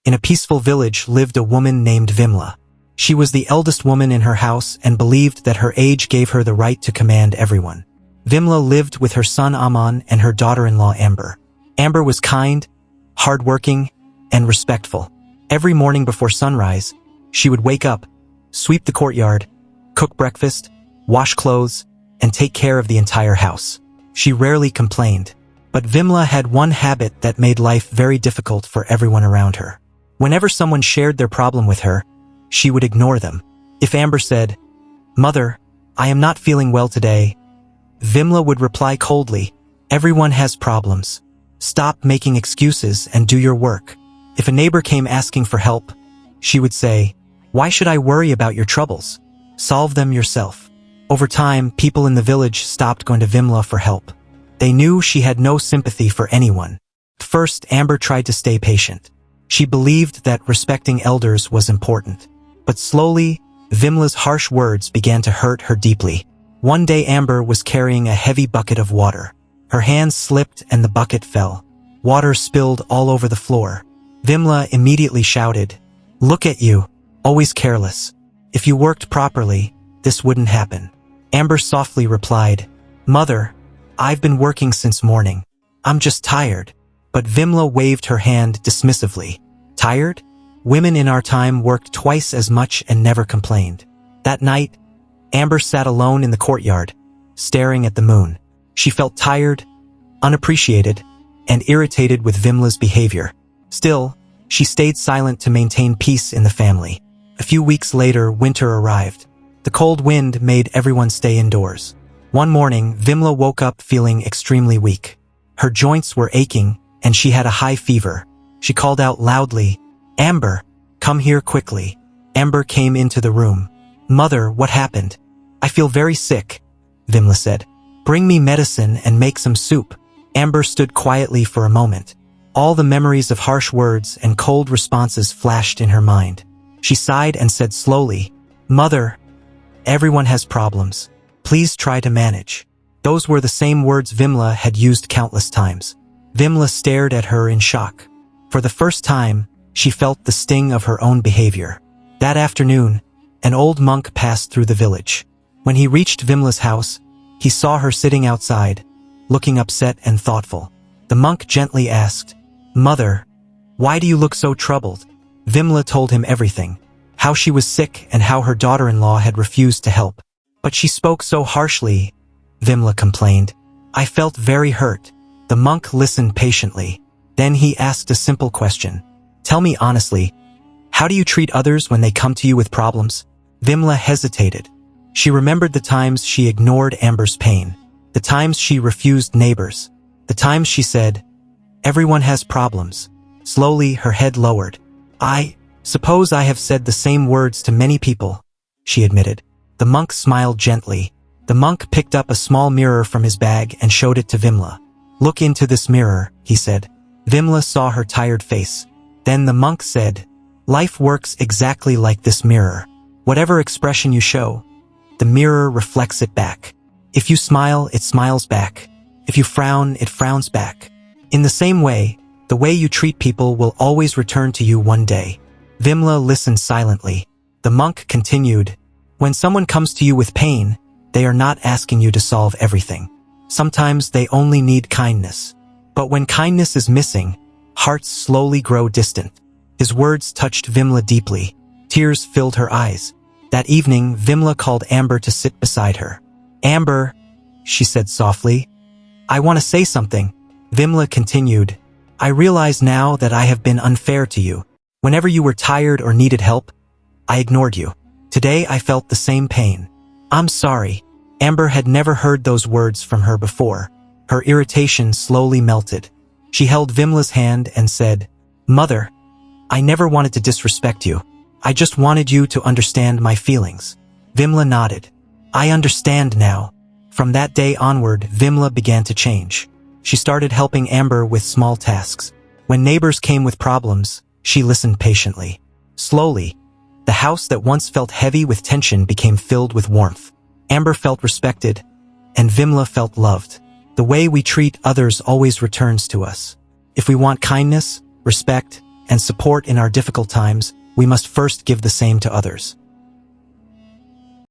In a peaceful village lived a woman named Vimla. She was the eldest woman in her house and believed that her age gave her the right to command everyone. Vimla lived with her son Aman and her daughter-in-law Amber. Amber was kind, hardworking, and respectful. Every morning before sunrise, she would wake up, sweep the courtyard, cook breakfast, wash clothes, and take care of the entire house. She rarely complained. But Vimla had one habit that made life very difficult for everyone around her. Whenever someone shared their problem with her, she would ignore them. If Amber said, "Mother, I am not feeling well today," Vimla would reply coldly, "Everyone has problems. Stop making excuses and do your work." If a neighbor came asking for help, she would say, "Why should I worry about your troubles? Solve them yourself." Over time, people in the village stopped going to Vimla for help. They knew she had no sympathy for anyone. First, Amber tried to stay patient. She believed that respecting elders was important. But slowly, Vimla's harsh words began to hurt her deeply. One day Amber was carrying a heavy bucket of water. Her hands slipped and the bucket fell. Water spilled all over the floor. Vimla immediately shouted, "Look at you, always careless. If you worked properly, this wouldn't happen." Amber softly replied, "Mother, I've been working since morning. I'm just tired." But Vimla waved her hand dismissively. Tired? Women in our time worked twice as much and never complained. That night, Amber sat alone in the courtyard, staring at the moon. She felt tired, unappreciated, and irritated with Vimla's behavior. Still, she stayed silent to maintain peace in the family. A few weeks later, winter arrived. The cold wind made everyone stay indoors. One morning, Vimla woke up feeling extremely weak. Her joints were aching, and she had a high fever. She called out loudly, "Amber, come here quickly." Amber came into the room. "Mother, what happened?" "I feel very sick," Vimla said. "Bring me medicine and make some soup." Amber stood quietly for a moment. All the memories of harsh words and cold responses flashed in her mind. She sighed and said slowly, "Mother, everyone has problems. Please try to manage." Those were the same words Vimla had used countless times. Vimla stared at her in shock. For the first time, she felt the sting of her own behavior. That afternoon, an old monk passed through the village. When he reached Vimla's house, he saw her sitting outside, looking upset and thoughtful. The monk gently asked, "Mother, why do you look so troubled?" Vimla told him everything, how she was sick and how her daughter-in-law had refused to help. "But she spoke so harshly," Vimla complained. "I felt very hurt." The monk listened patiently. Then he asked a simple question. "Tell me honestly, how do you treat others when they come to you with problems?" Vimla hesitated. She remembered the times she ignored Amber's pain, the times she refused neighbors, the times she said, "Everyone has problems." Slowly, her head lowered. "I suppose I have said the same words to many people," she admitted. The monk smiled gently. The monk picked up a small mirror from his bag and showed it to Vimla. "Look into this mirror," he said. Vimla saw her tired face. Then the monk said, "Life works exactly like this mirror. Whatever expression you show, the mirror reflects it back. If you smile, it smiles back. If you frown, it frowns back. In the same way you treat people will always return to you one day." Vimla listened silently. The monk continued, "When someone comes to you with pain, they are not asking you to solve everything. Sometimes they only need kindness. But when kindness is missing, hearts slowly grow distant." His words touched Vimla deeply. Tears filled her eyes. That evening, Vimla called Amber to sit beside her. "Amber," she said softly, "I want to say something." Vimla continued, "I realize now that I have been unfair to you. Whenever you were tired or needed help, I ignored you. Today I felt the same pain. I'm sorry." Amber had never heard those words from her before. Her irritation slowly melted. She held Vimla's hand and said, "Mother, I never wanted to disrespect you. I just wanted you to understand my feelings." Vimla nodded. "I understand now." From that day onward, Vimla began to change. She started helping Amber with small tasks. When neighbors came with problems, she listened patiently. Slowly, the house that once felt heavy with tension became filled with warmth. Amber felt respected, and Vimla felt loved. The way we treat others always returns to us. If we want kindness, respect, and support in our difficult times, we must first give the same to others.